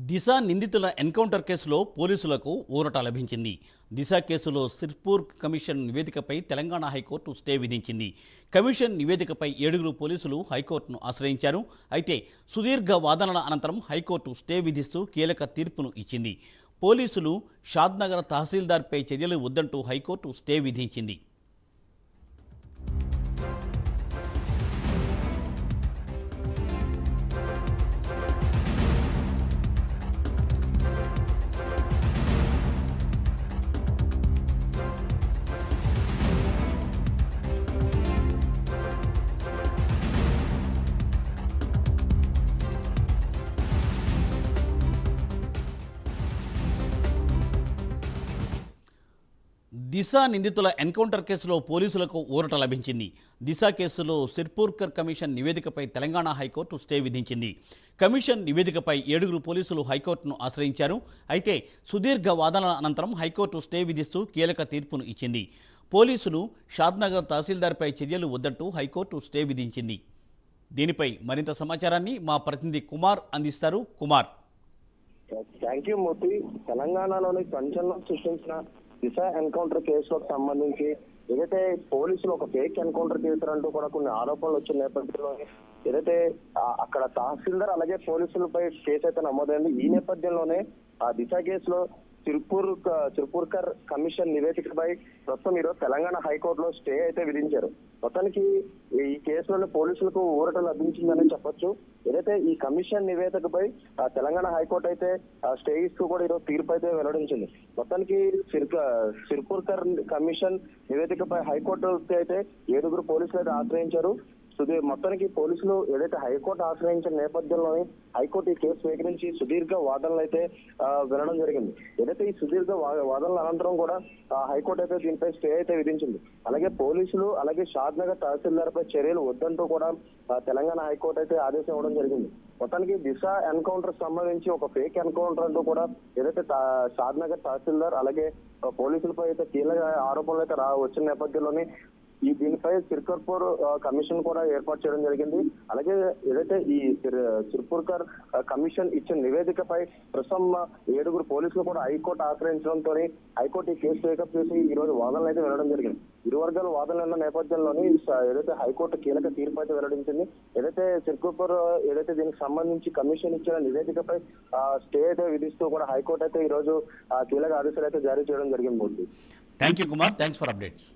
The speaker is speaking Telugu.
దిశ నిందితుల ఎన్కౌంటర్ కేసులో పోలీసులకు ఊరట లభించింది. దిశ కేసులో సిర్పూర్ కమిషన్ నివేదికపై తెలంగాణ హైకోర్టు స్టే విధించింది. కమిషన్ నివేదికపై 7 పోలీసులు హైకోర్టును ఆశ్రయించారు. అయితే సుదీర్ఘ వాదనల అనంతరం హైకోర్టు స్టే విధిస్తూ కీలక తీర్పును ఇచ్చింది. పోలీసులు షాద్నగర్ తహసీల్దార్పై చర్యలు వద్దంటూ హైకోర్టు స్టే విధించింది. దిశ నిందితుల ఎన్కౌంటర్ కేసులో పోలీసులకు ఊరట లభించింది. దిశ కేసులో సిర్పూర్కర్ కమిషన్ నివేదికపై తెలంగాణ హైకోర్టు స్టే విధించింది. కమిషన్ నివేదికపై 7 పోలీసులు హైకోర్టును ఆశ్రయించారు. అయితే సుదీర్ఘ వాదనల అనంతరం హైకోర్టు స్టే విధిస్తూ కీలక తీర్పును ఇచ్చింది. పోలీసులు షాద్నగర్ తహసీల్దార్పై చర్యలు వద్దంటూ హైకోర్టు స్టే విధించింది. దీనిపై మరింత సమాచారాన్ని మా ప్రతినిధి కుమార్ అందిస్తారు. కుమార్. థ్యాంక్ యూ మూర్తి. తెలంగాణలోని సంచలనం సృష్టించిన దిశ ఎన్కౌంటర్ కేసులకు సంబంధించి ఏదైతే పోలీసులు ఒక ఫేక్ ఎన్కౌంటర్ చేశారంటూ కూడా కొన్ని ఆరోపణలు వచ్చిన నేపథ్యంలో ఏదైతే అక్కడ తహసీల్దార్ అలాగే పోలీసులపై కేసు అయితే నమోదైంది. ఈ నేపథ్యంలోనే ఆ దిశ కేసులో సిర్పూర్కర్ కమిషన్ నివేదికపై ప్రస్తుతం ఈరోజు తెలంగాణ హైకోర్టులో స్టే అయితే విధించారు. మొత్తానికి ఈ కేసులోని పోలీసులకు ఊరట లభించిందని చెప్పొచ్చు. ఏదైతే ఈ కమిషన్ నివేదికపై తెలంగాణ హైకోర్టు అయితే స్టే ఇస్తూ కూడా ఈరోజు తీర్పు అయితే వెల్లడించింది. మొత్తానికి సిర్పూర్కర్ కమిషన్ నివేదికపై హైకోర్టు అయితే 7 పోలీసులు అయితే ఆశ్రయించారు. మొత్తానికి పోలీసులు ఏదైతే హైకోర్టు ఆశ్రయించిన నేపథ్యంలోనే హైకోర్టు ఈ కేసు స్వీకరించి సుదీర్ఘ వాదనలు అయితే వినడం జరిగింది. ఏదైతే ఈ సుదీర్ఘ వాదనల అనంతరం కూడా హైకోర్టు అయితే దీనిపై స్టే అయితే విధించింది. అలాగే పోలీసులు అలాగే షాద్నగర్ తహసీల్దార్ పై చర్యలు వద్దంటూ కూడా తెలంగాణ హైకోర్టు అయితే ఆదేశం ఇవ్వడం జరిగింది. మొత్తానికి దిశ ఎన్కౌంటర్ సంబంధించి ఒక ఫేక్ ఎన్కౌంటర్ అంటూ కూడా ఏదైతే షాద్నగర్ తహసీల్దార్ అలాగే పోలీసులపై అయితే కీలక ఆరోపణలు అయితే వచ్చిన నేపథ్యంలోనే దీనిపై సిర్పూర్ కమిషన్ కూడా ఏర్పాటు చేయడం జరిగింది. అలాగే ఏదైతే ఈ సిర్పూర్కర్ కమిషన్ ఇచ్చిన నివేదికపై ప్రస్తుతం 7 పోలీసులు కూడా హైకోర్టు ఆశ్రయించడంతో హైకోర్టు ఈ కేసు టేకప్ చేసి ఈ రోజు వాదనలు అయితే వెళ్లడం జరిగింది. ఇరు వర్గాల వాదనలు ఉన్న నేపథ్యంలోని ఏదైతే హైకోర్టు కీలక తీర్పు అయితే వెల్లడించింది. ఏదైతే సిర్పూర్ ఏదైతే దీనికి సంబంధించి కమిషన్ ఇచ్చిన నివేదికపై స్టే అయితే విధిస్తూ కూడా హైకోర్టు అయితే ఈ రోజు కీలక ఆదేశాలు అయితే జారీ చేయడం జరిగింది. Thank you Kumar. Thanks for updates.